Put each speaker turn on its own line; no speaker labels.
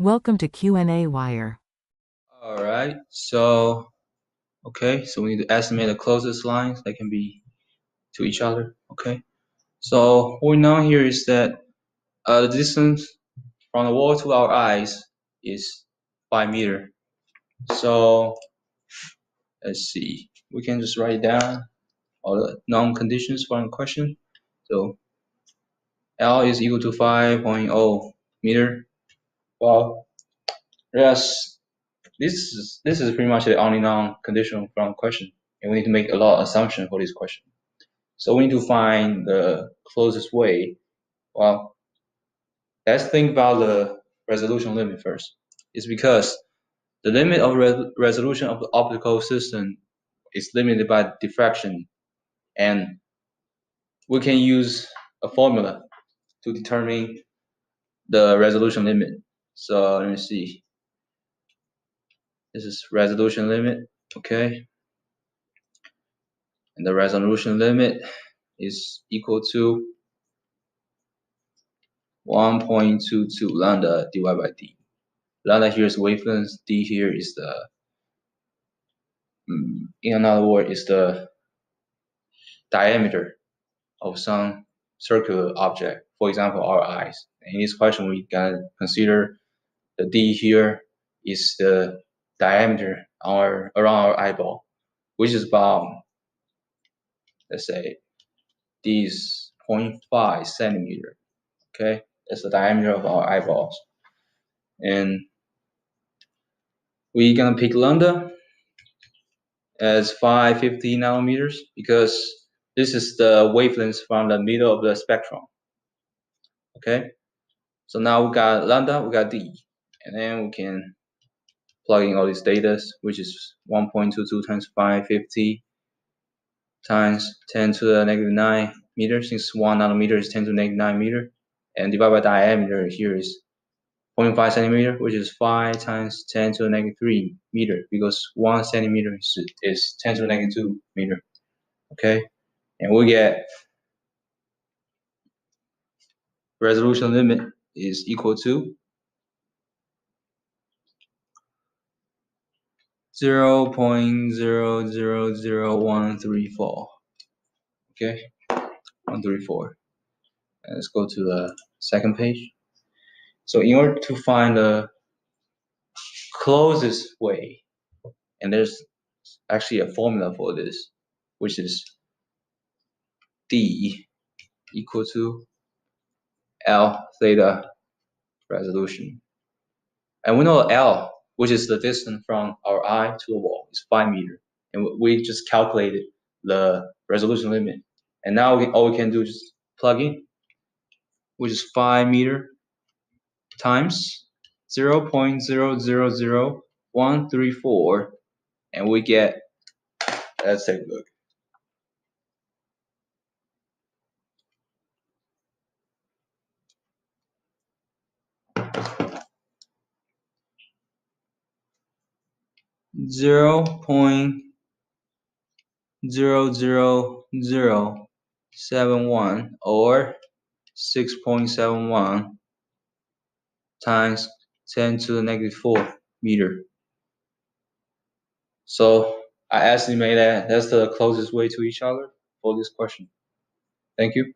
Welcome to qnawire.
Alright, so so we need to estimate the closest lines that can be to each other. Okay, so what we know here is that the distance from the wall to our eyes is 5 meters. So let's see, we can just write down all the known conditions from the question. So L is equal to 5.0 meter. Well, yes, this is pretty much the only known condition from the question, and we need to make a lot of assumptions for this question. So we need to find the closest way. Well, let's think about the resolution limit first. It's because the limit of resolution of the optical system is limited by diffraction, and we can use a formula to determine the resolution limit. So let me see. This is resolution limit, okay? And the resolution limit is equal to 1.22 lambda divided by d. Lambda here is wavelength, d here is the, in another word, is the diameter of some circular object, for example, our eyes. In this question, we can consider the d here is the diameter around our eyeball, which is about, let's say, d is 0.5 centimeter. Okay, that's the diameter of our eyeballs. And we're gonna pick lambda as 550 nanometers because this is the wavelength from the middle of the spectrum. Okay, so now we got lambda, we got d, and then we can plug in all these data, which is 1.22 times 550 times 10 to the negative 9 meters, since 1 nanometer is 10 to the negative 9 meter, and divided by diameter here is 0.5 centimeter, which is 5 times 10 to the negative 3 meter, because 1 centimeter is 10 to the negative 2 meter. Okay, and we get resolution limit is equal to 0.000134. Okay, 134. And let's go to the second page. So in order to find the closest way, and there's actually a formula for this, which is D equal to L theta resolution. And we know L, which is the distance from our eye to the wall, is 5 meters. And we just calculated the resolution limit. And now all we can do is just plug in, which is 5 meters times 0.000134. And we get, let's take a look. 0.00071 or 6.71 times 10 to the negative 4 meter. So I estimate that that's the closest way to each other for this question. Thank you.